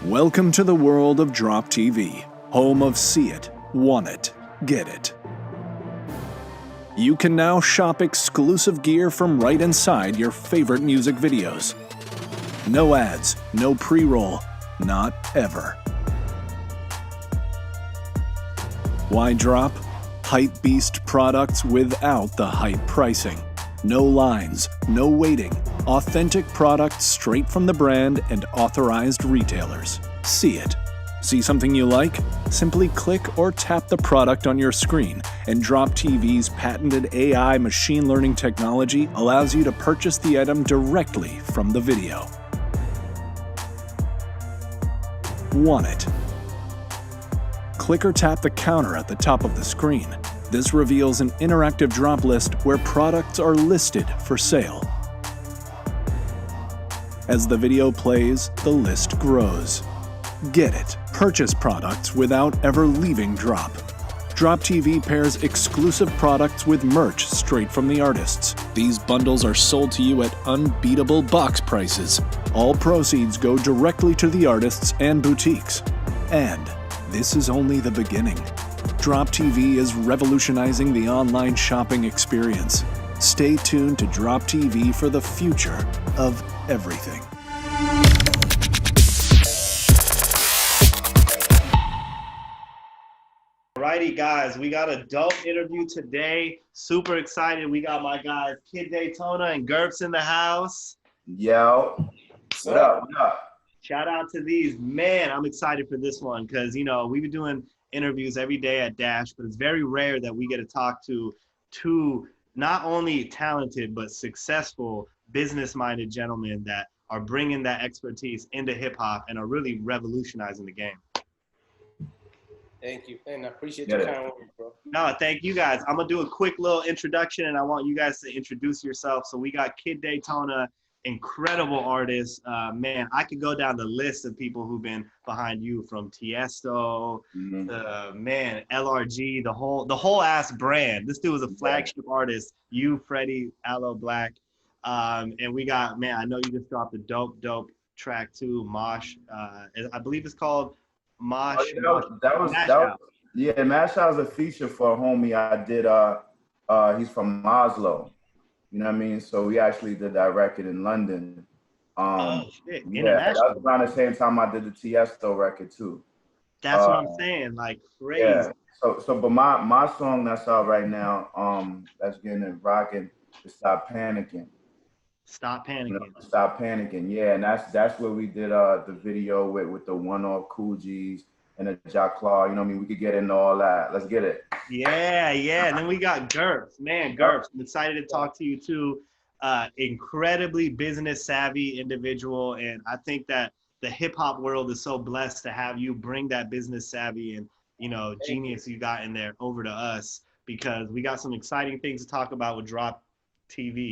Welcome to the world of DroppTV, home of see it, want it, get it. You can now shop exclusive gear from right inside your favorite music videos. No ads, no pre-roll, not ever. Why drop? Hype beast products without the hype pricing. No lines, no waiting. Authentic products straight from the brand and authorized retailers. See it. See something you like? Simply click or tap the product on your screen, and DroppTV's patented AI machine learning technology allows you to purchase the item directly from the video. Want it? Click or tap the counter at the top of the screen. This reveals an interactive drop list where products are listed for sale. As the video plays, the list grows. Get it. Purchase products without ever leaving Drop. DroppTV pairs exclusive products with merch straight from the artists. These bundles are sold to you at unbeatable box prices. All proceeds go directly to the artists and boutiques. And this is only the beginning. DroppTV is revolutionizing the online shopping experience. Stay tuned to DroppTV for the future of everything. Alrighty, guys, we got a dope interview today. Super excited. We got my guys Kid Daytona and Gurps in the house. Yo, what up? Shout out to these. Man, I'm excited for this one because, you know, we've been doing interviews every day at Dash, but it's very rare that we get to talk to two not only talented but successful business-minded gentlemen that are bringing that expertise into hip-hop and are really revolutionizing the game. Thank you, and I appreciate your kind words, bro. No, thank you guys. I'm gonna do a quick little introduction, and I want you guys to introduce yourself. So we got Kid Daytona, incredible artist. Man, I could go down the list of people who've been behind you, from Tiesto, man, LRG, the whole ass brand. This dude was a flagship artist. You, Freddie, Aloe Black, and we got, man, I know you just dropped a dope track too, Mosh. I believe it's called Mosh. That was Mash Out was a feature for a homie I did. He's from Oslo. You know what I mean? So we actually did that record in London. Oh shit! Yeah, that was around the same time I did the Tiesto record too. That's what I'm saying, like crazy. Yeah. But my song that's out right now, that's getting it rocking, is Stop Panicking. Stop Panicking. You know, Stop Panicking. Yeah, and that's where we did the video with the one-off Cool G's and the Jack Claw. You know what I mean? We could get into all that. Let's get it. Yeah. And then we got Gurps. Man, Gurps, I'm excited to talk to you too. Incredibly business savvy individual. And I think that the hip hop world is so blessed to have you bring that business savvy and, you know, genius you got in there over to us, because we got some exciting things to talk about with DroppTV.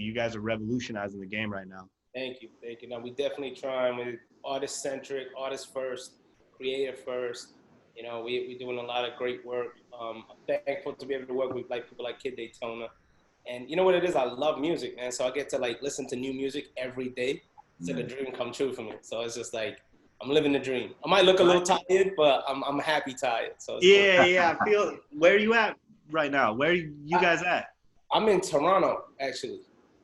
You guys are revolutionizing the game right now. Thank you. Now, we definitely trying with artist-centric, artist-first, creative first. You know, we're doing a lot of great work. I'm thankful to be able to work with people like Kid Daytona. And you know what it is? I love music, man. So I get to listen to new music every day. It's like a dream come true for me. So it's just like, I'm living the dream. I might look a little tired, but I'm happy tired. So yeah, I feel. Where are you at right now? Where are you guys at? I'm in Toronto, actually.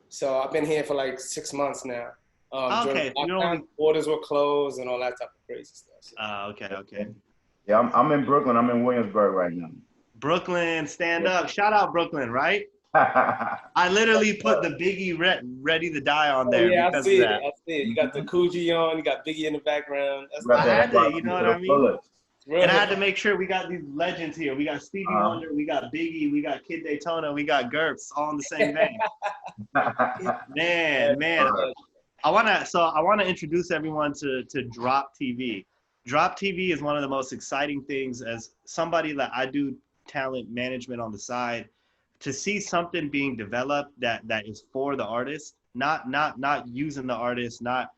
So I've been here for like 6 months now. Okay. Borders were closed and all that type of crazy stuff. So. Okay. Yeah, I'm in Brooklyn. I'm in Williamsburg right now. Brooklyn, stand up. Shout out Brooklyn, right? I literally put the Biggie Ready to Die on there. Yeah, I see it. You got the Coogee on, you got Biggie in the background. I had to, you know what I mean? And I had to make sure we got these legends here. We got Stevie Wonder, we got Biggie, we got Kid Daytona, we got Gurps, all in the same vein. Man. I wanna introduce everyone to DroppTV. DroppTV is one of the most exciting things, as somebody that I do talent management on the side, to see something being developed that is for the artist, not using the artist, not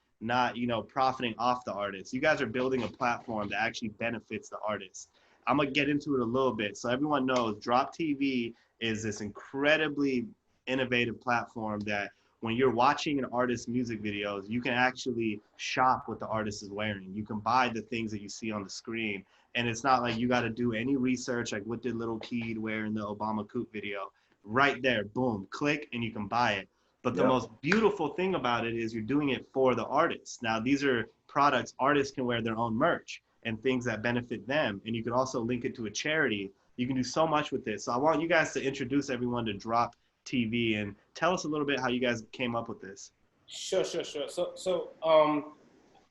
profiting off the artist. You guys are building a platform that actually benefits the artist. I'm gonna get into it a little bit so everyone knows DroppTV is this incredibly innovative platform that when you're watching an artist's music videos, you can actually shop what the artist is wearing. You can buy the things that you see on the screen. And it's not like you got to do any research, like what did Lil Keed wear in the Obama Coupe video? Right there, boom, click, and you can buy it. But the most beautiful thing about it is you're doing it for the artist. Now, these are products, artists can wear their own merch and things that benefit them. And you can also link it to a charity. You can do so much with this. So I want you guys to introduce everyone to Drop TV and tell us a little bit how you guys came up with this. Sure.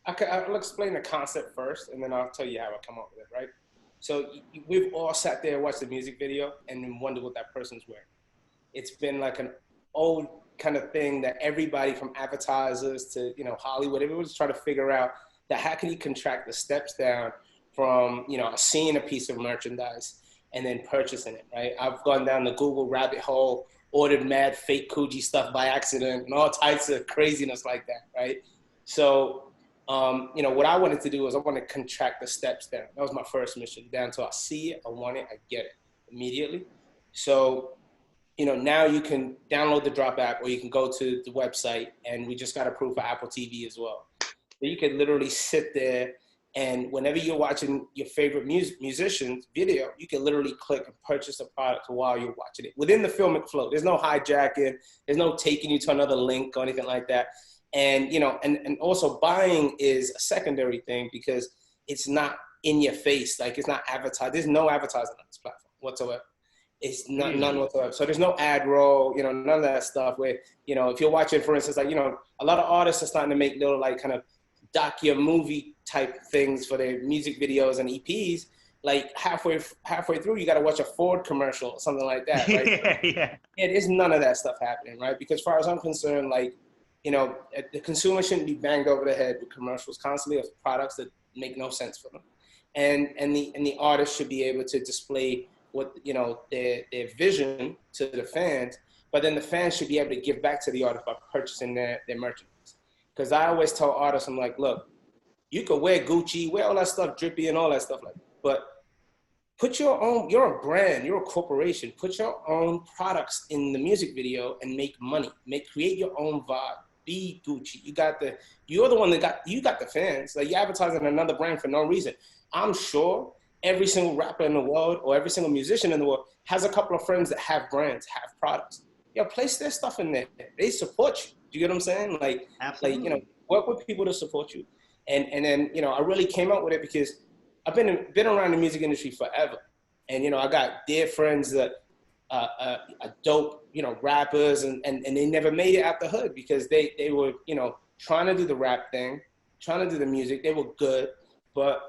I'll explain the concept first, and then I'll tell you how I come up with it, right? So we've all sat there and watched the music video and then wondered what that person's wearing. It's been like an old kind of thing that everybody from advertisers to, you know, Hollywood, everyone's trying to figure out that how can you contract the steps down from, you know, seeing a piece of merchandise and then purchasing it, right? I've gone down the Google rabbit hole, ordered mad fake Coogee stuff by accident and all types of craziness like that, right? So, you know, what I wanted to do is I want to contract the steps down. That was my first mission, down till I see it, I want it, I get it immediately. So, you know, now you can download the Drop app or you can go to the website, and we just got approved for Apple TV as well. So you can literally sit there, and whenever you're watching your favorite musician's video, you can literally click and purchase the product while you're watching it within the filmic flow. There's no hijacking. There's no taking you to another link or anything like that. And, you know, and also buying is a secondary thing because it's not in your face. Like, it's not advertised. There's no advertising on this platform whatsoever. It's not, none whatsoever. So there's no ad roll, you know, none of that stuff where, you know, if you're watching, for instance, like, you know, a lot of artists are starting to make little like kind of docu-movie type things for their music videos and EPs. Like halfway through, you got to watch a Ford commercial or something like that, right? Yeah, there's none of that stuff happening, right? Because as far as I'm concerned, like, you know, the consumer shouldn't be banged over the head with commercials constantly of products that make no sense for them. And the artist should be able to display what, you know, their vision to the fans, but then the fans should be able to give back to the artist by purchasing their merchandise. Because I always tell artists, I'm like, look, you could wear Gucci, wear all that stuff drippy and all that stuff like that, but put your own, you're a brand, you're a corporation, put your own products in the music video and make money, create your own vibe, be Gucci. You're the one that you got the fans. Like, you're advertising another brand for no reason. I'm sure every single rapper in the world or every single musician in the world has a couple of friends that have brands, have products. Yo, place their stuff in there. They support you. Do you get what I'm saying? Like, absolutely. Like, you know, work with people to support you. And then, you know, I really came up with it because I've been around the music industry forever. And, you know, I got dear friends that are dope, you know, rappers, and they never made it out the hood because they were, you know, trying to do the rap thing, trying to do the music. They were good, but,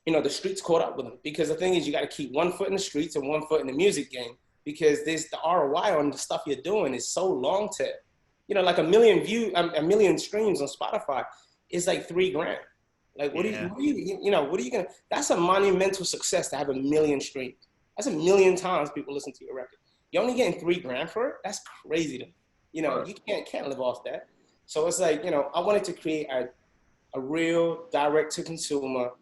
you know, the streets caught up with them. Because the thing is, you got to keep one foot in the streets and one foot in the music game, because there's the ROI on the stuff you're doing is so long tail. You know, like a million streams on Spotify is like $3,000. Like, what are you gonna, that's a monumental success to have 1 million streams. That's 1 million times people listen to your record. You're only getting $3,000 for it? That's crazy to me. You know, you can't live off that. So it's like, you know, I wanted to create a real direct to consumer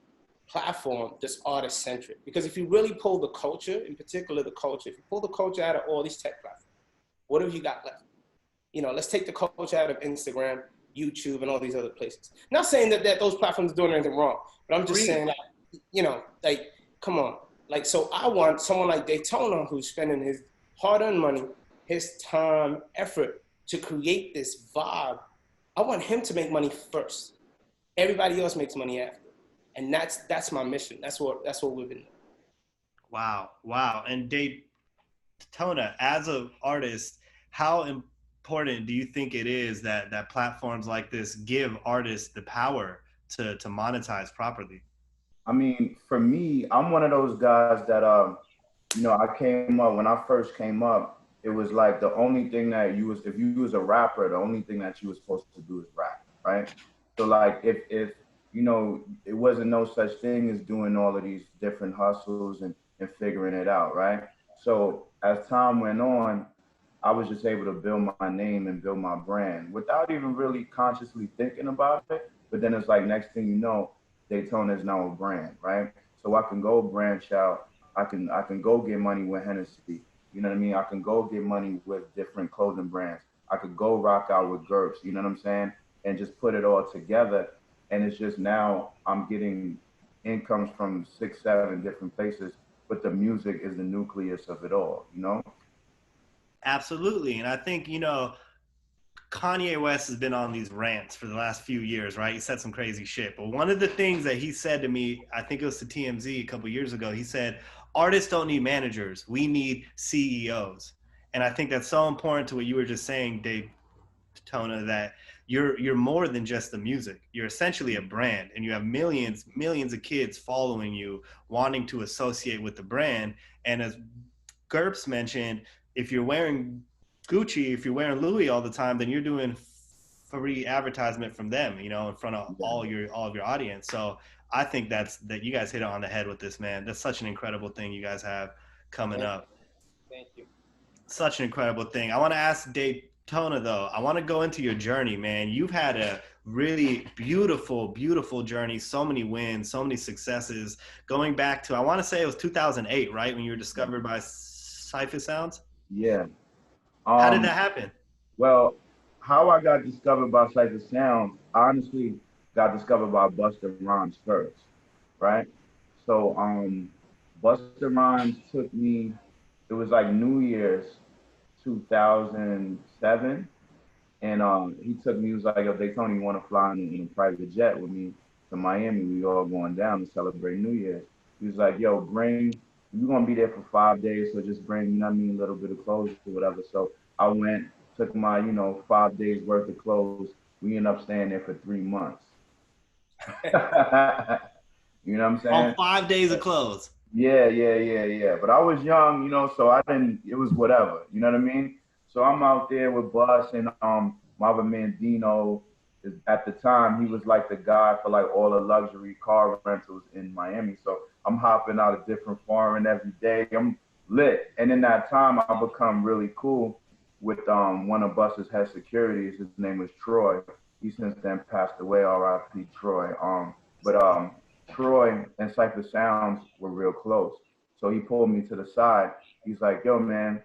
platform that's artist centric. Because if you really pull the culture, in particular the culture, if you pull the culture out of all these tech platforms, what have you got left? You know, let's take the culture out of Instagram, YouTube, and all these other places. Not saying that those platforms are doing anything wrong, but I'm just saying that, you know, like, come on. Like, so I want someone like Daytona, who's spending his hard-earned money, his time, effort to create this vibe. I want him to make money first. Everybody else makes money after. And that's my mission. That's what we've been doing. Wow. And Daytona, as an artist, how important do you think it is that platforms like this give artists the power to monetize properly? I mean, for me, I'm one of those guys that, you know, when I first came up, it was like the only thing that if you was a rapper, the only thing that you was supposed to do is rap, right? So like, if you know, it wasn't no such thing as doing all of these different hustles and figuring it out, right? So as time went on, I was just able to build my name and build my brand without even really consciously thinking about it. But then it's like, next thing you know, Daytona is now a brand, right? So I can go branch out. I can go get money with Hennessy. You know what I mean? I can go get money with different clothing brands. I could go rock out with Gurps, you know what I'm saying? And just put it all together. And it's just now I'm getting incomes from 6, 7 different places, but the music is the nucleus of it all, you know? Absolutely. And I think, Kanye West has been on these rants for the last few years, right? He said some crazy shit. But one of the things that he said to me, I think it was to TMZ a couple of years ago, he said, artists don't need managers. We need CEOs. And I think that's so important to what you were just saying, Daytona, that you're more than just the music. You're essentially a brand, and you have millions of kids following you, wanting to associate with the brand. And as Gurps mentioned, if you're wearing Gucci, if you're wearing Louis all the time, then you're doing free advertisement from them, in front of all of your audience. So I think that you guys hit it on the head with this, man. That's such an incredible thing you guys have coming up. Thank you. Such an incredible thing. I want to ask Daytona though. I want to go into your journey, man. You've had a really beautiful journey. So many wins, so many successes. Going back to, I want to say it was 2008, right, when you were discovered by Cypher Sounds. Yeah. How did that happen? Well, how I got discovered by Cypher Sounds, honestly, got discovered by Busta Rhymes first, right? So, Busta Rhymes took me. It was like New Year's 2007, and he took me. He was like, "Yo, Daytona, you want to fly in a private jet with me to Miami? We all going down to celebrate New Year's." He was like, "Yo, you're gonna be there for 5 days, so just bring, you know what I mean, a little bit of clothes or whatever." So I went, took my, 5 days worth of clothes. We ended up staying there for 3 months. You know what I'm saying? On 5 days of clothes. Yeah. But I was young, so I didn't, it was whatever, you know what I mean? So I'm out there with Bus and my other man Dino. At the time, he was like the guy for like all the luxury car rentals in Miami. So I'm hopping out a different foreign every day. I'm lit. And in that time, I become really cool with one of Bus's head securities. His name was Troy. He since then passed away, R.I.P. Troy. But Troy and Cypher Sounds were real close. So he pulled me to the side. He's like, "Yo, man,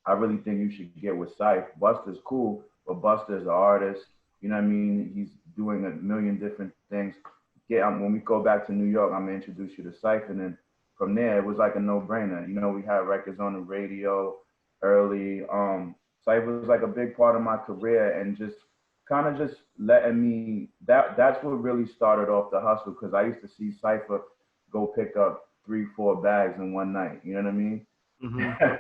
I really think you should get with Cypher. Busta's cool, but Busta's an artist. You know what I mean? He's doing a million different things. When we go back to New York, I'm gonna introduce you to Cypher." And then from there, it was like a no-brainer. We had records on the radio early. Cypher was like a big part of my career, and just kind of just letting me, that's what really started off the hustle, because I used to see Cypher go pick up 3-4 bags in one night. You know what I mean? Mm-hmm.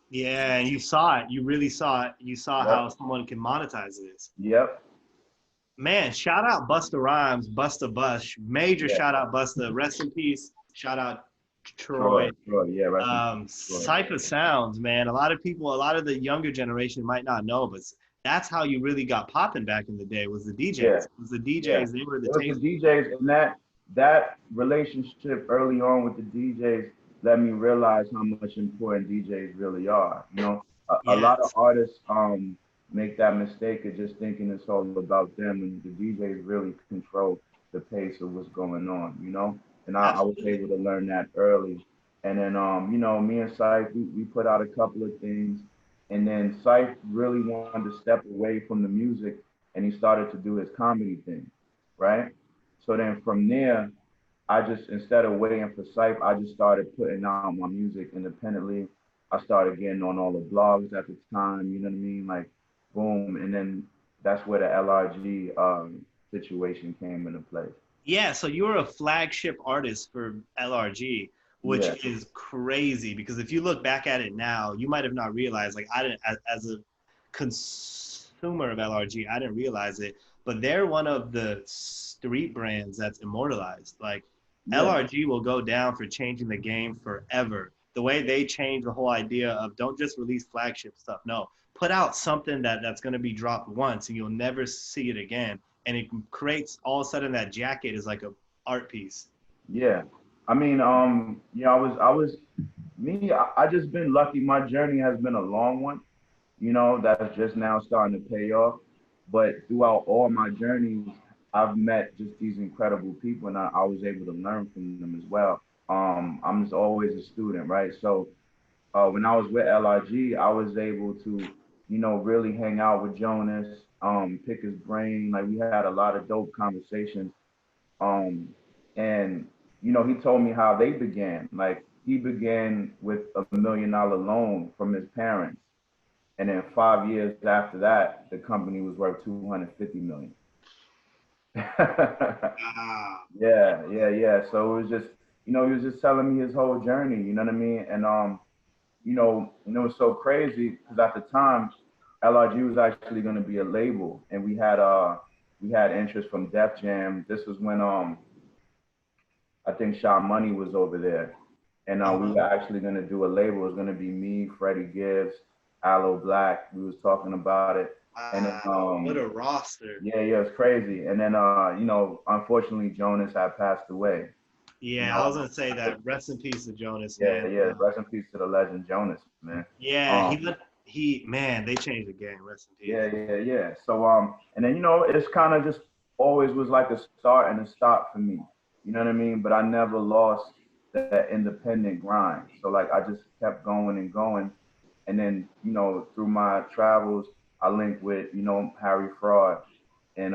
Yeah, and you saw it. You really saw it. You saw how someone can monetize this. Yep. Man, shout out Busta Rhymes, Busta Bush. Major shout out Busta. Rest in peace. Shout out Troy. Yeah, right. Cypher Sounds, man. A lot of the younger generation might not know, but that's how you really got popping back in the day, was the DJs. Yeah. It was the DJs. They were the DJs, and that relationship early on with the DJs let me realize how much important DJs really are. A lot of artists make that mistake of just thinking it's all about them, and the DJs really control the pace of what's going on, And I was able to learn that early. And then, me and Syph, we put out a couple of things. And then Syph really wanted to step away from the music, and he started to do his comedy thing, right? So then from there, instead of waiting for Syph, I just started putting out my music independently. I started getting on all the blogs at the time, you know what I mean? Like, boom. And then that's where the LRG situation came into play. Yeah, so you were a flagship artist for LRG, which is crazy, because if you look back at it now, you might have not realized, like I didn't, as a consumer of LRG, I didn't realize it, but they're one of the street brands that's immortalized. Like LRG will go down for changing the game forever. The way they changed the whole idea of don't just release flagship stuff. No, put out something that's going to be dropped once and you'll never see it again. And it creates, all of a sudden, that jacket is like a art piece. Yeah. I mean, I just been lucky. My journey has been a long one, that's just now starting to pay off. But throughout all my journeys, I've met just these incredible people, and I was able to learn from them as well. I'm just always a student, right? So when I was with LRG, I was able to you know, really hang out with Jonas, pick his brain. Like we had a lot of dope conversations. Um, and you know, he told me how they began. Like he began with $1 million loan from his parents, and then 5 years after that, the company was worth 250 million. Wow. Yeah. So it was just, you know, he was just telling me his whole journey. You know what I mean? And it was so crazy because at the time, LRG was actually going to be a label, and we had interest from Def Jam. This was when I think Sha Money was over there, and we were actually going to do a label. It was going to be me, Freddie Gibbs, Aloe Black. We was talking about it. And then, Wow, what a roster. yeah, it's crazy. And then, you know, unfortunately, Jonas had passed away. Yeah, You know? I was gonna say that. Rest in peace to Jonas, Yeah, man. yeah. Rest in peace to the legend Jonas, man. Yeah, man, they changed the game. Rest in peace. Yeah. So, and then, you know, it's kind of just always was like a start and a stop for me. You know what I mean? But I never lost that independent grind. So like I just kept going and going. And then, you know, through my travels, I linked with, you know, Harry Fraud. And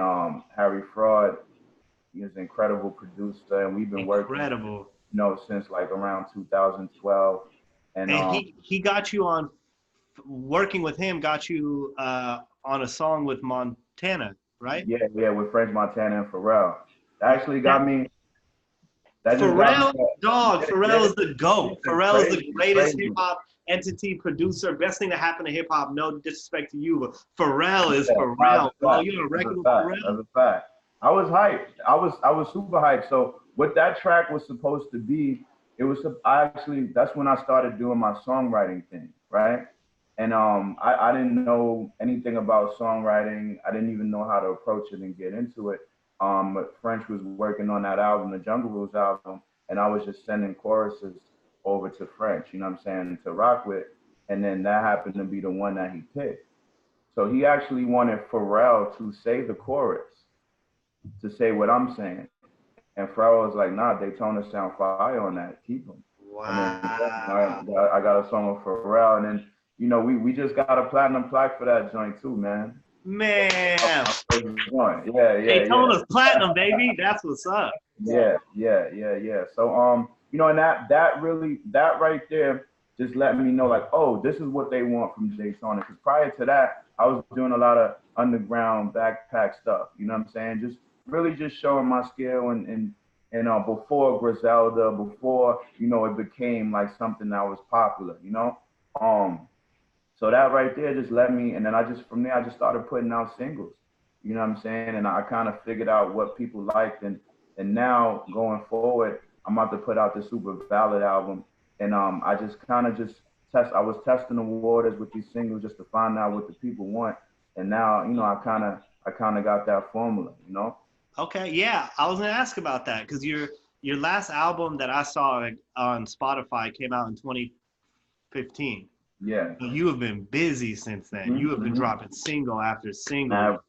Harry Fraud is an incredible producer, and we've been working, Incredible. you know, since like around 2012. And he got you on, working with him got you on a song with Montana, right? yeah, with French Montana and Pharrell. That actually got me. That just Pharrell, got me, dog, Pharrell is the GOAT. Pharrell is the greatest crazy. hip hop entity, producer, best thing to happen to hip hop. No disrespect to you, but Pharrell is Yeah, Pharrell. Bro, that's you're a record with fact. Pharrell. That's a fact. I was hyped. I was super hyped. So what that track was supposed to be, it was that's when I started doing my songwriting thing, right? And I didn't know anything about songwriting. I didn't even know how to approach it and get into it. But French was working on that album, the Jungle Rules album, and I was just sending choruses over to French, you know what I'm saying, to rock with. And then that happened to be the one that he picked. So he actually wanted Pharrell to say the chorus, to say what I'm saying. And Pharrell was like, nah, Daytona sound fire on that. Keep him. Wow. And then I got a song with Pharrell. And then, you know, we just got a platinum plaque for that joint too, man. Man. Yeah. Daytona's platinum, baby. That's what's up. Yeah. So, you know, and that right there just let me know, like, oh, this is what they want from Daytona. Because prior to that, I was doing a lot of underground backpack stuff. You know what I'm saying? Just really just showing my skill and before Griselda, before, you know, it became like something that was popular, you know? So that right there just let me, and then from there, I just started putting out singles, you know what I'm saying? And I kind of figured out what people liked. And now going forward, I'm about to put out the Super Valid album. And I just kind of I was testing the waters with these singles just to find out what the people want. And now, you know, I kind of got that formula, you know? Okay, yeah, I was gonna ask about that because your last album that I saw on Spotify came out in 2015. Yeah. You have been busy since then. Mm-hmm. You have been dropping single after single.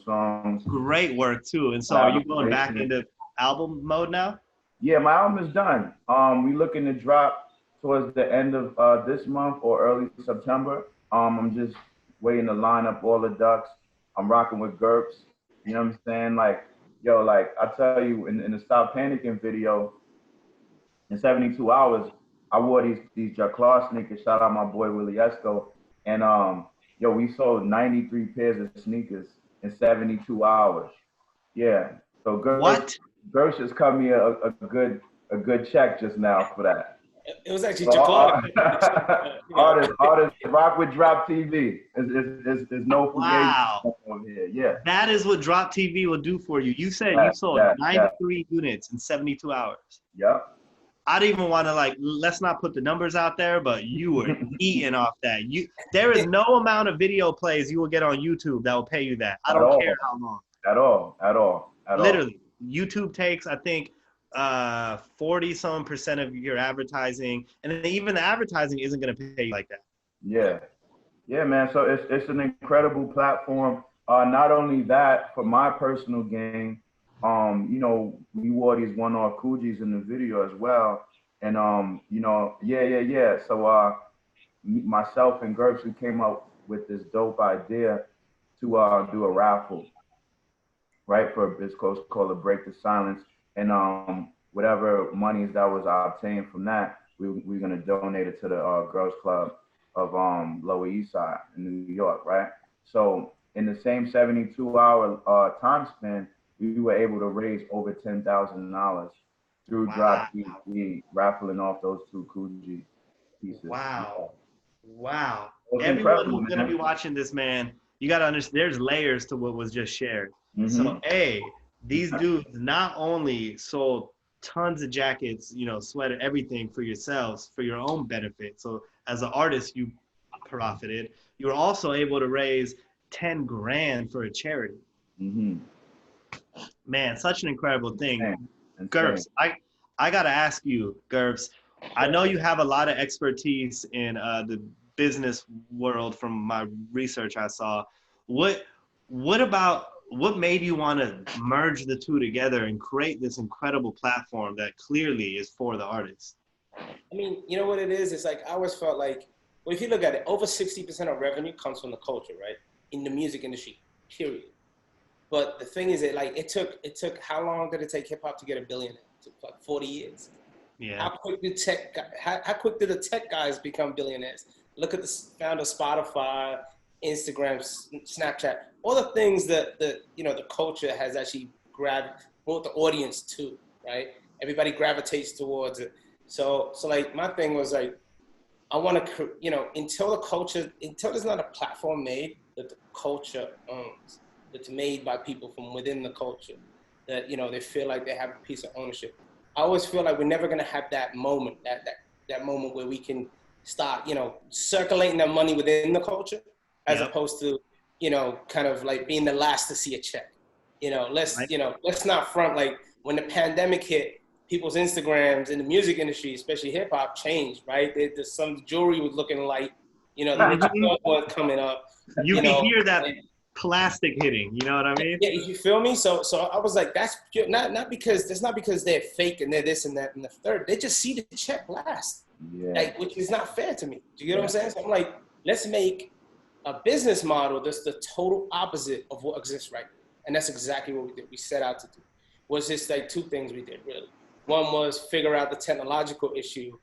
Songs. Great work too. And so, are you going back into album mode now? Yeah, my album is done. We looking to drop towards the end of this month or early September. I'm just waiting to line up all the ducks. I'm rocking with Gurps. You know what I'm saying? Like, yo, like I tell you, in the Stop Panicking video, in 72 hours, I wore these Jaclar sneakers. Shout out my boy Willie Esco. And yo, we sold 93 pairs of sneakers in 72 hours. Yeah. So Gurps just cut me a good check just now for that. It was actually Jaclar. Artists rock with DroppTV. There's no wow. over here. Yeah. That is what DroppTV will do for you. You said you sold 93 units in 72 hours. Yep. I don't even want to let's not put the numbers out there, but you were eating off that. There is no amount of video plays you will get on YouTube that will pay you that. I don't care how long. At all. Literally, YouTube takes, I think, 40-some% of your advertising, and then even the advertising isn't going to pay you like that. Yeah, man. So it's an incredible platform. Not only that, for my personal gain, you know, we wore these one-off Coogis in the video as well, and you know, yeah. So myself and Gurps, we came up with this dope idea to do a raffle, right? For it's called a Break the Silence, and whatever monies that was obtained from that, we're gonna donate it to the Girls Club of Lower East Side in New York, right? So in the same 72-hour time span, we were able to raise over $10,000 through Wow. DroppTV raffling off those two Coogee pieces. Wow. Wow. It's Everyone incredible, who's going to be man. watching this, man, you got to understand there's layers to what was just shared. So, Mhm. these dudes not only sold tons of jackets, sweater, everything for yourselves, for your own benefit. So, as an artist, you profited. You were also able to raise 10 grand for a charity. Mhm. Man, such an incredible thing. Insane. Insane. Gurps, I gotta ask you, Gurps. I know you have a lot of expertise in the business world from my research I saw. What made you want to merge the two together and create this incredible platform that clearly is for the artists? I mean, you know what it is? It's like I always felt like, well, if you look at it, over 60% of revenue comes from the culture, right? In the music industry, period. But the thing is, it took how long did it take hip hop to get a billionaire? It took like 40 years. Yeah. How quick did the tech guys become billionaires? Look at the founder of Spotify, Instagram, Snapchat, all the things that the culture has actually brought the audience to, right? Everybody gravitates towards it. So like my thing was like, I want to, until there's not a platform made that the culture owns, that's made by people from within the culture, that, they feel like they have a piece of ownership. I always feel like we're never going to have that moment, that moment where we can start, circulating that money within the culture, as opposed to, kind of like being the last to see a check. Let's not front. Like when the pandemic hit, people's Instagrams in the music industry, especially hip hop, changed, right? There's some jewelry was looking light, the Richard Mille was coming up. You can hear that plastic hitting, you know what I mean? Yeah, you feel me? So I was like, that's not because they're fake and they're this and that and the third. They just see the check last, like, which is not fair to me. Do you get what I'm saying? So I'm like, let's make a business model that's the total opposite of what exists right now. And that's exactly what we did. We set out to do. Was just like two things we did really. One was figure out the technological issue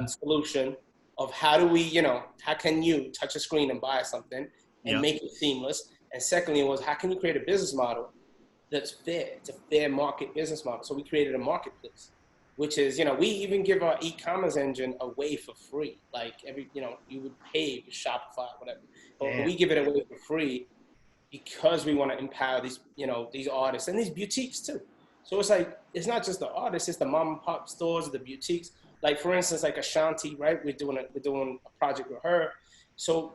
solution of how do we, how can you touch a screen and buy something and make it seamless? And secondly was how can you create a business model that's fair? It's a fair market business model. So we created a marketplace, which is, we even give our e-commerce engine away for free. Like you would pay with Shopify, whatever. But we give it away for free because we want to empower these, these artists and these boutiques too. So it's like, it's not just the artists, it's the mom and pop stores, the boutiques. Like for instance, like Ashanti, right? We're doing a project with her. So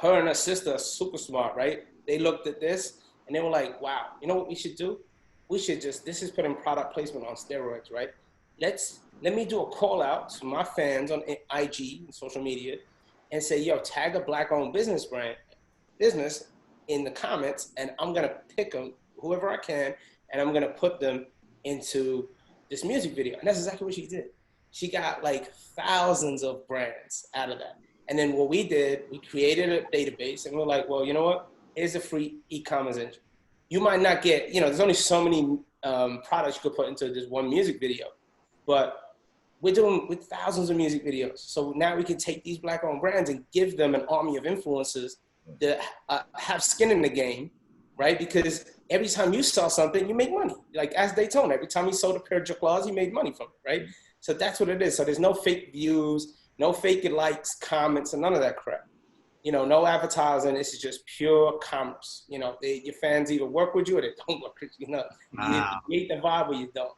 her and her sister are super smart, right? They looked at this and they were like, wow, you know what we should do? We should this is putting product placement on steroids, right? Let me do a call out to my fans on IG and social media and say, yo, tag a black owned business in the comments, and I'm gonna pick them, whoever I can, and I'm gonna put them into this music video. And that's exactly what she did. She got like thousands of brands out of that. And then what we did, we created a database and we're like, well, you know what? Here's a free e-commerce engine. You might not get, there's only so many products you could put into this one music video, but we're doing with thousands of music videos. So now we can take these black owned brands and give them an army of influencers that have skin in the game, right? Because every time you sell something, you make money. Like as Daytona, every time he sold a pair of Jaclaws, he made money from it, right? So that's what it is. So there's no fake views, no fake likes, comments, and none of that crap. No advertising. This is just pure commerce. Your fans either work with you or they don't work with you. Wow. You create the vibe or you don't.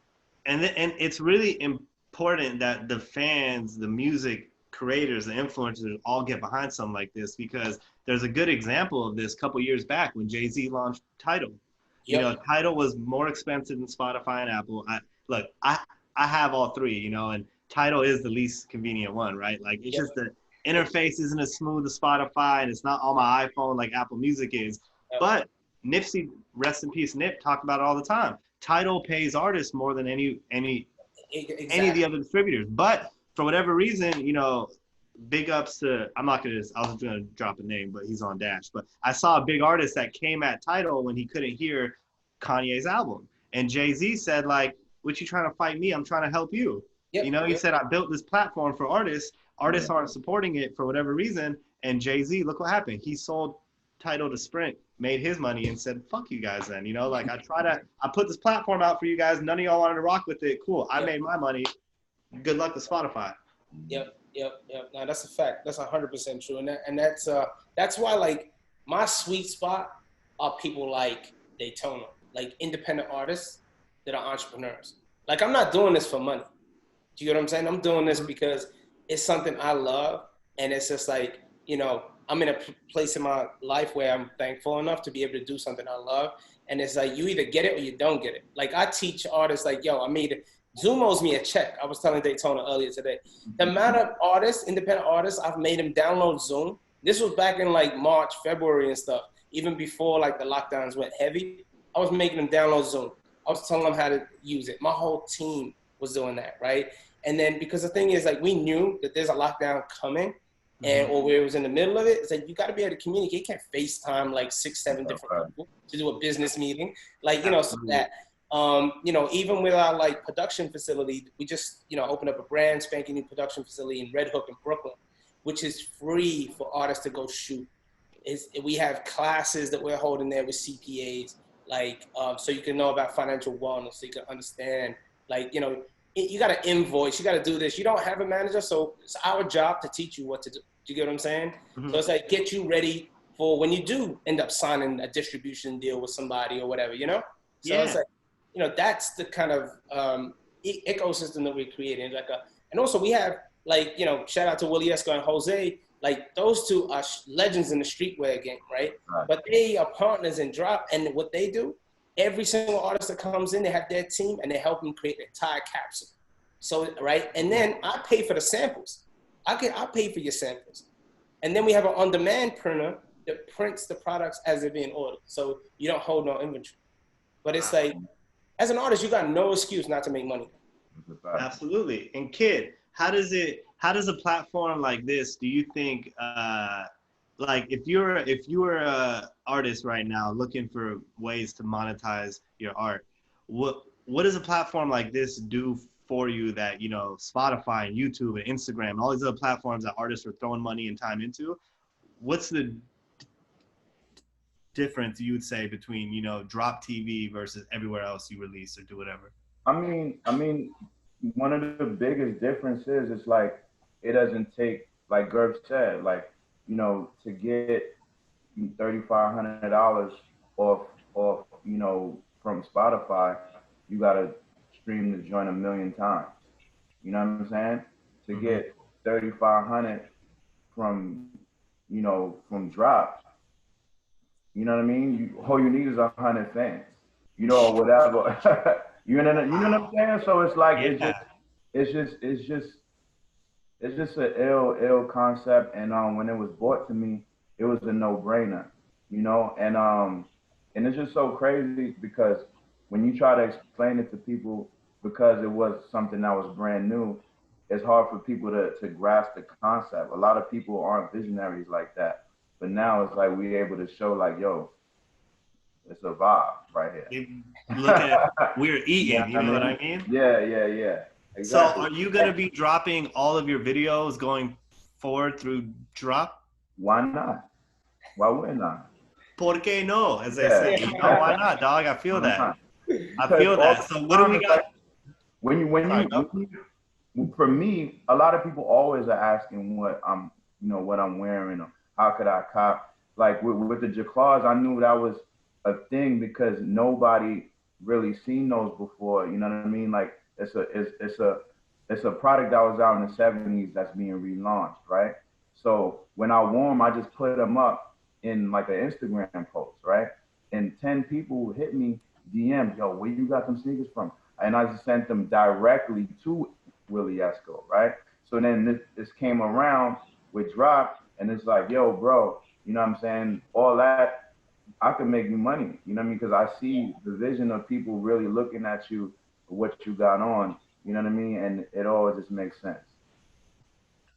And it's really important that the fans, the music creators, the influencers all get behind something like this, because there's a good example of this a couple years back when Jay-Z launched Tidal. Tidal was more expensive than Spotify and Apple. I have all three, and Tidal is the least convenient one, right? Like it's just the interface isn't as smooth as Spotify, and it's not on my iPhone like Apple Music is. But Nipsey, rest in peace, Nip, talked about it all the time. Tidal pays artists more than any of the other distributors. But for whatever reason, big ups to, I was going to drop a name, but he's on Dash. But I saw a big artist that came at Tidal when he couldn't hear Kanye's album. And Jay-Z said, like, what you trying to fight me? I'm trying to help you. Yep, You know, he yep. said, I built this platform for artists. Artists aren't supporting it for whatever reason. And Jay-Z, look what happened. He sold Tidal to Sprint, made his money, and said, fuck you guys then. You know, like, I put this platform out for you guys. None of y'all wanted to rock with it. Cool. I made my money. Good luck to Spotify. Yep. No, that's a fact. That's 100% true. And that's why, like, my sweet spot are people like Daytona, like independent artists that are entrepreneurs. Like, I'm not doing this for money. Do you get what I'm saying? I'm doing this because it's something I love. And it's just like, you know, I'm in a place in my life where I'm thankful enough to be able to do something I love. And it's like, you either get it or you don't get it. Like, I teach artists like, yo, Zoom owes me a check. I was telling Daytona earlier today. The amount of artists, independent artists, I've made them download Zoom. This was back in like March, February and stuff. Even before like the lockdowns went heavy, I was making them download Zoom. I was telling them how to use it. My whole team was doing that, right? And then because the thing is, like, we knew that there's a lockdown coming, or where it was in the middle of it, it's like, you got to be able to communicate. You can't FaceTime like 6-7 different people to do a business meeting. Like, you know, so that, you know, even with our like production facility, we just, you know, opened up a brand spanking new production facility in Red Hook in Brooklyn, which is free for artists to go shoot. We have classes that we're holding there with CPAs, like, so you can know about financial wellness, so you can understand, like, you know, you got to invoice, you got to do this. You don't have a manager, so it's our job to teach you what to do. Do you get what I'm saying? So it's like, get you ready for when you do end up signing a distribution deal with somebody or whatever, you know? So it's like, you know, that's the kind of ecosystem that we're creating. Like and also we have, like, you know, shout out to Willie Esco and Jose. Like, those two are legends in the streetwear game, right? But they are partners in Drop, and what they do, every single artist that comes in, they have their team, and they help them create an entire capsule. So, right, and then I pay for the samples. I pay for your samples. And then we have an on-demand printer that prints the products as they're being ordered. So you don't hold no inventory. But it's like, as an artist, you got no excuse not to make money. Absolutely. And Kid, how does a platform like this, do you think, like, if you were a artist right now looking for ways to monetize your art, what does a platform like this do for you that, you know, Spotify and YouTube and Instagram and all these other platforms that artists are throwing money and time into? What's the difference you would say between, you know, DroppTV versus everywhere else you release or do whatever? I mean, one of the biggest differences is, like, it doesn't take, like Gurps said, like, you know, to get $3,500 off, you know, from Spotify, you gotta stream the joint 1 million times. You know what I'm saying? To get 3,500 from, you know, from Drop, you know what I mean? All you need is 100 fans, you know, or whatever. you know what I'm saying? So it's like, it's just an ill concept. And when it was brought to me, it was a no-brainer, you know? And it's just so crazy because when you try to explain it to people, because it was something that was brand new, it's hard for people to grasp the concept. A lot of people aren't visionaries like that. But now it's like we're able to show, like, yo, it's a vibe right here. Look at we're eating, you know what I mean? Yeah. Exactly. So are you going to be dropping all of your videos going forward through Drop? Why not? Why wouldn't I? ¿Por qué no? As they say, you know, why not, dog? I feel that. I feel that. So what do we got? For me, a lot of people always are asking what I'm wearing, or how could I cop. Like with the Jacquards, I knew that was a thing because nobody really seen those before. You know what I mean? Like it's a product that was out in the 70s that's being relaunched, right? So when I wore them, I just put them up in like an Instagram post, right? And 10 people hit me DM, yo, where you got them sneakers from? And I just sent them directly to Willie Esco, right? So then this came around with Drop, and it's like, yo, bro, you know what I'm saying? All that, I could make you money, you know what I mean? Because I see the vision of people really looking at you for what you got on, you know what I mean? And it all just makes sense.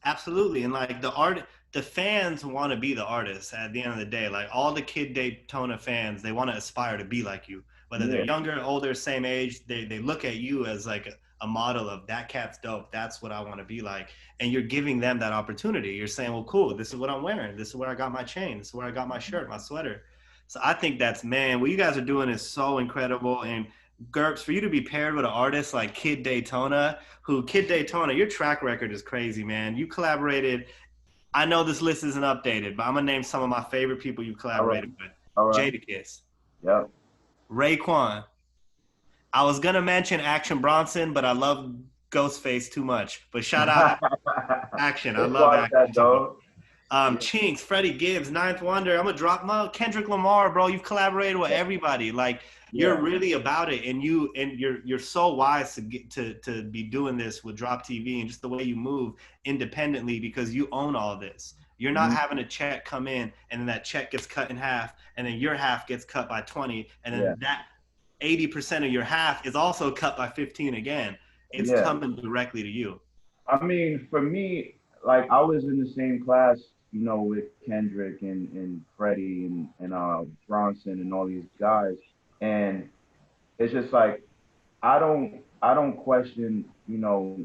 Absolutely. And like the fans want to be the artists at the end of the day. Like all the Kid Daytona fans, they want to aspire to be like you. Whether they're Yeah. younger, older, same age, they look at you as like a model of that cat's dope. That's what I want to be like. And you're giving them that opportunity. You're saying, well, cool, this is what I'm wearing. This is where I got my chain. This is where I got my shirt, my sweater. So I think that's, man, what you guys are doing is so incredible. And Gurps, for you to be paired with an artist like Kid Daytona, Kid Daytona, your track record is crazy, man. You collaborated. I know this list isn't updated, but I'm gonna name some of my favorite people you collaborated with. All right. Jadakiss, Yep. Raekwon. I was gonna mention Action Bronson, but I love Ghostface too much. But shout out Action. I love Action. That, dog. Chinks, Freddie Gibbs, Ninth Wonder. I'm gonna drop Kendrick Lamar, bro. You've collaborated with everybody. Like you're really about it, and you're so wise to get to be doing this with DroppTV and just the way you move independently because you own all this. You're not having a check come in and then that check gets cut in half and then your half gets cut by 20 and then that 80% of your half is also cut by 15 again. It's coming directly to you. I mean, for me, like I was in the same class, you know, with Kendrick and Freddie and Bronson and all these guys, and it's just like I don't question, you know,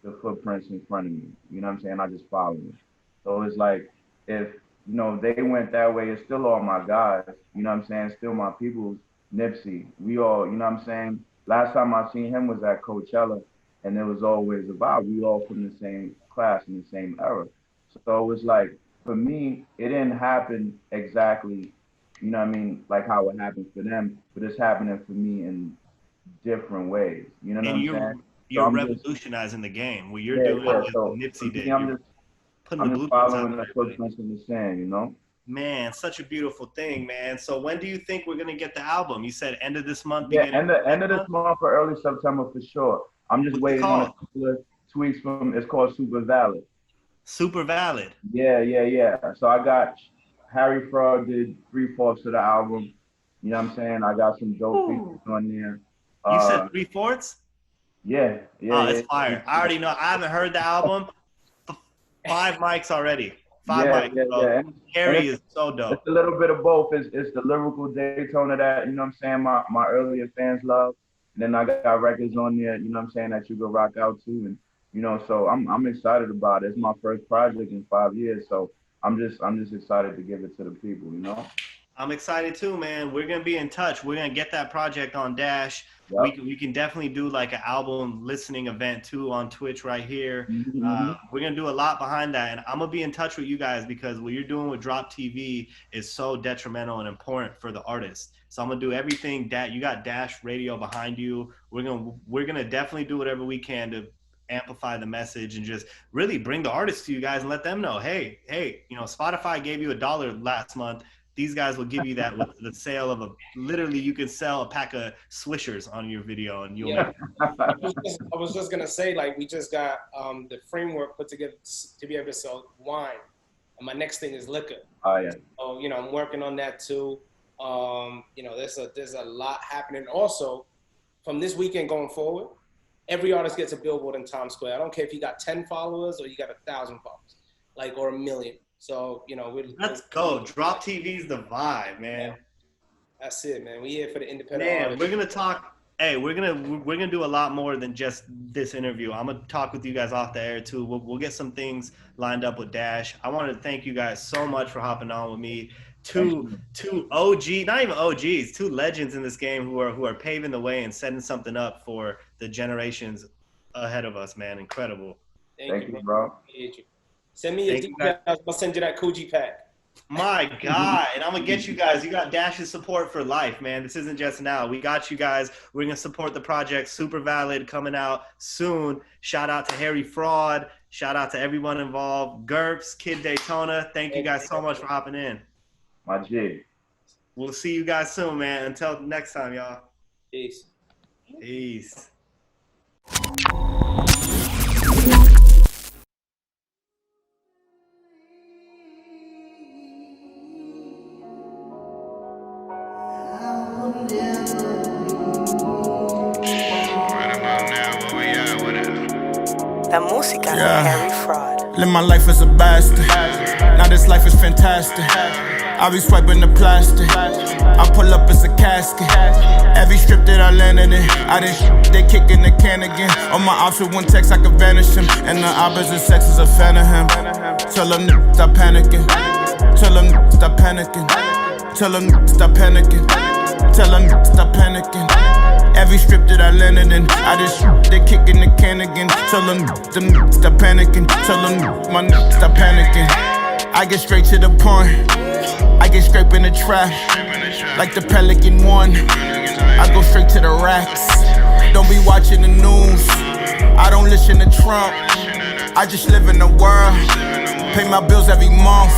the footprints in front of me. You know what I'm saying? I just follow them. So it's like if you know they went that way, it's still all my guys. You know what I'm saying? Still my people's. Nipsey, we all, you know what I'm saying? Last time I seen him was at Coachella, and it was always about we all from the same class in the same era. So it was like for me, it didn't happen exactly, you know what I mean, like how it happened for them, but it's happening for me in different ways. You know what I'm saying? You're revolutionizing the game. What you're doing what Nipsey did. I'm just following the footprints in the sand, you know? Man, such a beautiful thing, man. So when do you think we're gonna get the album? You said end of this month. Yeah, end of this month or early September for sure. I'm just waiting on a couple of tweets from. It's called Super Valid. Super Valid. Yeah. So I got Harry Fraud did 3/4 of the album. You know what I'm saying? I got some dope features on there. You said 3/4? Yeah. Oh, it's fire. I already know. I haven't heard the album. 5 mics already. 5 mics. Yeah. Harry is so dope. It's a little bit of both. It's the lyrical Daytona that, you know what I'm saying, my earlier fans love. And then I got records on there, you know what I'm saying, that you can rock out to. And, you know, so I'm excited about it. It's my first project in 5 years. So I'm just excited to give it to the people, you know? I'm excited too, man. We're going to be in touch. We're going to get that project on Dash. Yep. We can definitely do like an album listening event too on Twitch right here. We're going to do a lot behind that. And I'm going to be in touch with you guys because what you're doing with DroppTV is so detrimental and important for the artist. So I'm going to do everything that you got Dash Radio behind you. We're going to definitely do whatever we can to amplify the message and just really bring the artists to you guys and let them know, hey, you know, Spotify gave you $1 last month. These guys will give you that with the sale of literally you can sell a pack of Swishers on your video and you'll I was just gonna say, like, we just got the framework put together to be able to sell wine. And my next thing is liquor. Oh yeah. So, you know, I'm working on that too. You know, there's a lot happening. Also, from this weekend going forward, every artist gets a billboard in Times Square. I don't care if you got 10 followers or you got 1,000 followers, like, or 1 million. So, you know, let's go. DroppTV's the vibe, man. That's it, man. We here for the independent artists. We're gonna talk. Hey, we're gonna do a lot more than just this interview. I'm gonna talk with you guys off the air too. We'll get some things lined up with Dash. I want to thank you guys so much for hopping on with me. Two OG, not even OGs, 2 legends in this game who are paving the way and setting something up for the generations ahead of us, man. Incredible. Thank you, bro. Send me your details. I'll send you that Coogee pack. My God. And I'm going to get you guys. You got Dash's support for life, man. This isn't just now. We got you guys. We're going to support the project. Super Valid coming out soon. Shout out to Harry Fraud. Shout out to everyone involved. Gurps, Kid Daytona. Thank you guys so much for hopping in. My G. We'll see you guys soon, man. Until next time, y'all. Peace. Peace. La música de Harry Fraud. Live my life as a bastard. Now this life is fantastic. I be swiping the plastic. I pull up as a casket. Every strip that I landed in, I didn't they kicking the can again. On my ops with one text, I could vanish him. And the opposite sex is a fan of him. Tell them stop panicking. Tell them stop panicking. Tell them stop panicking. Tell them stop panicking. Every strip that I landed in, I just they kicking the can again. Tell them stop panicking. Tell them my stop panicking. I get straight to the point. I get scraped in the trap, like the Pelican one. I go straight to the racks. Don't be watching the news. I don't listen to Trump. I just live in the world. Pay my bills every month.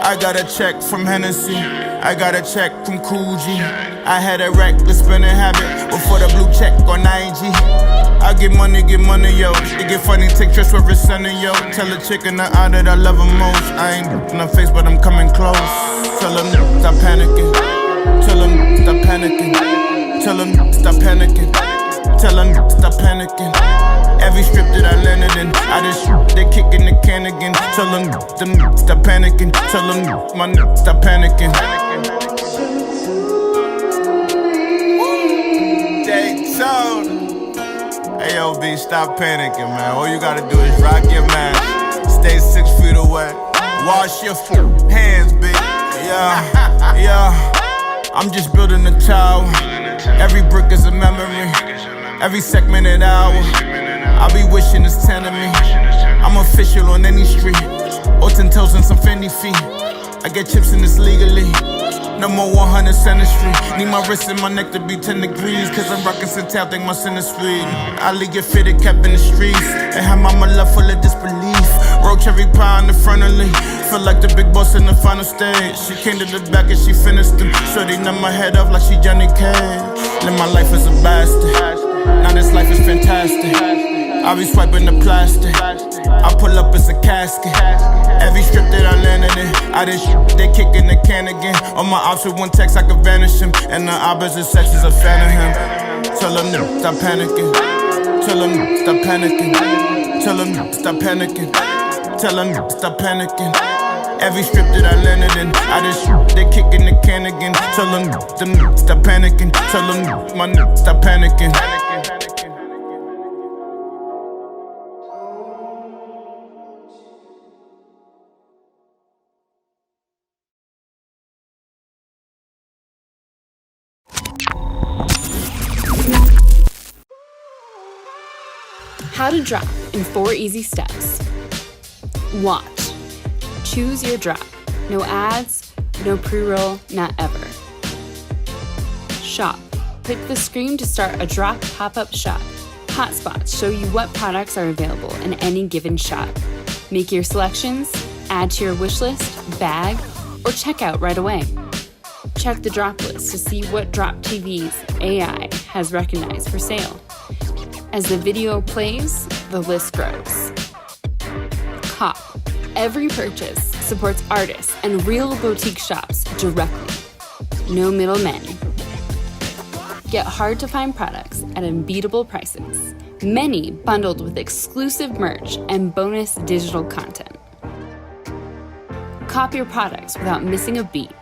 I got a check from Hennessy. I got a check from Coogee. I had a reckless spending habit before the blue check on IG. I get money, yo. It get funny, take trips where it's sunny, yo. Tell a chick in the eye that I love her most. I ain't in her face, but I'm coming close. Tell them stop panicking. Tell them stop panicking. Tell them stop panicking. Tell them stop panicking. Every strip that I landed in, I just they kicking the can again. Tell them stop panicking. Tell them my stop panicking. Daytona. Hey yo, B, stop panicking, man. All you gotta do is rock your mask. Stay 6 feet away. Wash your hands, B. Yeah. I'm just building a tower. Every brick is a memory. Every segmented hour. I be wishing it's 10 of me. I'm official on any street. Or 10 toes and some Fendi feet. I get chips in this legally. No more 100 Center Street. Need my wrist and my neck to be 10 degrees. Cause I'm rockin' Centel, think my sin is sweet. I leave get fitted, kept in the streets. And have mama love full of disbelief. Roll cherry pie in the front of me. Feel like the big boss in the final stage. She came to the back and she finished them. Shorty knocked my head off like she Johnny Cage. Live my life as a bastard. Now this life is fantastic. I be swiping the plastic. I pull up as a casket. Every strip that I landed in, I just they kicking the can again. On my ops with one text, I could vanish him. And the opposite sex is a fan of him. Tell them stop panicking. Tell them stop panicking. Tell them stop panicking. Tell them stop panicking. Every strip that I landed in, I just they kicking the can again. Tell them stop panicking. Tell them my stop panicking. How to drop in 4 easy steps. Watch. Choose your drop. No ads, no pre-roll, not ever. Shop. Click the screen to start a drop pop-up shop. Hotspots show you what products are available in any given shop. Make your selections, add to your wish list, bag, or checkout right away. Check the drop list to see what DroppTV's AI has recognized for sale. As the video plays, the list grows. Cop. Every purchase supports artists and real boutique shops directly. No middlemen. Get hard-to-find products at unbeatable prices, many bundled with exclusive merch and bonus digital content. Cop your products without missing a beat.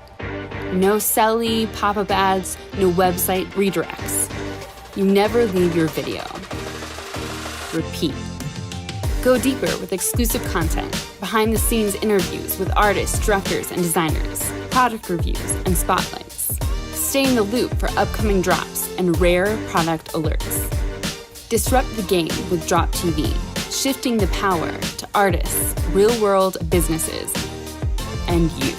No selly, pop-up ads, no website redirects. You never leave your video. Repeat. Go deeper with exclusive content, behind-the-scenes interviews with artists, directors, and designers, product reviews, and spotlights. Stay in the loop for upcoming drops and rare product alerts. Disrupt the game with DroppTV, shifting the power to artists, real-world businesses, and you.